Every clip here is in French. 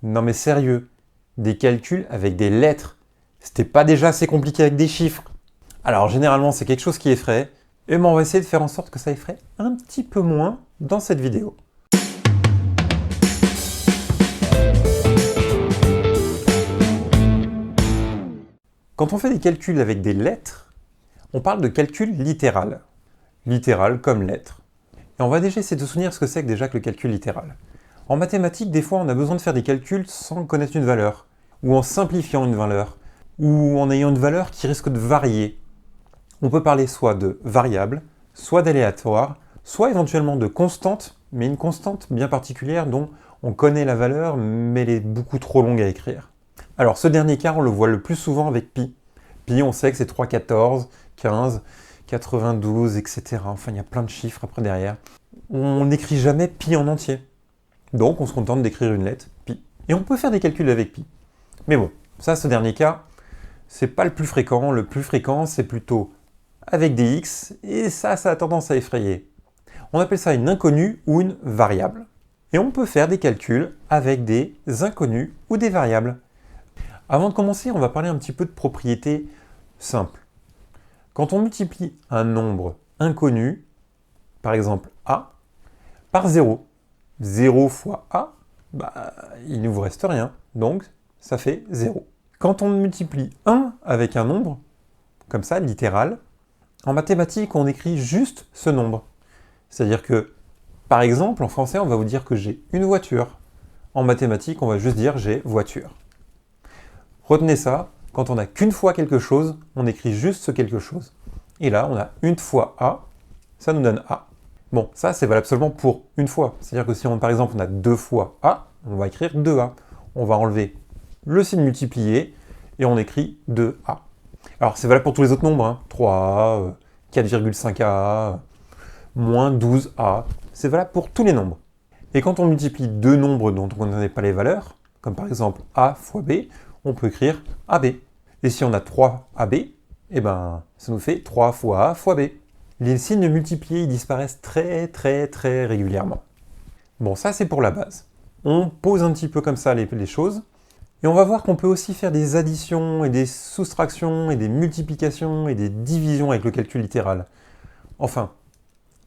Non mais sérieux, des calculs avec des lettres, c'était pas déjà assez compliqué avec des chiffres? Alors généralement c'est quelque chose qui effraie, et on va essayer de faire en sorte que ça effraie un petit peu moins dans cette vidéo. Quand on fait des calculs avec des lettres, on parle de calcul littéral. Littéral comme lettre. Et on va déjà essayer de se souvenir ce que c'est que déjà que le calcul littéral. En mathématiques, des fois, on a besoin de faire des calculs sans connaître une valeur, ou en simplifiant une valeur, ou en ayant une valeur qui risque de varier. On peut parler soit de variable, soit d'aléatoire, soit éventuellement de constante, mais une constante bien particulière dont on connaît la valeur, mais elle est beaucoup trop longue à écrire. Alors ce dernier cas, on le voit le plus souvent avec pi. Pi, on sait que c'est 3, 14, 15, 92, etc. Enfin, il y a plein de chiffres après derrière. On n'écrit jamais pi en entier. Donc on se contente d'écrire une lettre, pi. Et on peut faire des calculs avec pi. Mais bon, ça, ce dernier cas, c'est pas le plus fréquent. Le plus fréquent, c'est plutôt avec des x, et ça a tendance à effrayer. On appelle ça une inconnue ou une variable. Et on peut faire des calculs avec des inconnus ou des variables. Avant de commencer, on va parler un petit peu de propriétés simples. Quand on multiplie un nombre inconnu, par exemple a, par 0, 0 fois a, il ne vous reste rien, donc ça fait 0. Quand on multiplie 1 avec un nombre, comme ça, littéral, en mathématiques, on écrit juste ce nombre. C'est-à-dire que, par exemple, en français, on va vous dire que j'ai une voiture. En mathématiques, on va juste dire j'ai voiture. Retenez ça, quand on n'a qu'une fois quelque chose, on écrit juste ce quelque chose. Et là, on a une fois A, ça nous donne A. Bon, ça c'est valable seulement pour une fois. C'est-à-dire que si par exemple on a deux fois A, on va écrire 2A. On va enlever le signe multiplié et on écrit 2A. Alors c'est valable pour tous les autres nombres, hein. 3A, 4,5A, moins 12A. C'est valable pour tous les nombres. Et quand on multiplie deux nombres dont on ne connaît pas les valeurs, comme par exemple A fois B, on peut écrire AB. Et si on a 3AB, eh ben, ça nous fait 3 fois A fois B. Les signes multipliés ils disparaissent très régulièrement. Bon, ça c'est pour la base. On pose un petit peu comme ça les choses, et on va voir qu'on peut aussi faire des additions et des soustractions et des multiplications et des divisions avec le calcul littéral. Enfin,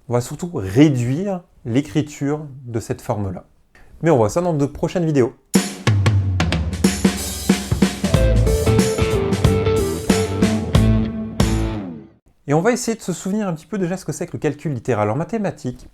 on va surtout réduire l'écriture de cette forme-là. Mais on voit ça dans de prochaines vidéos. Et on va essayer de se souvenir un petit peu déjà ce que c'est que le calcul littéral. En mathématiques,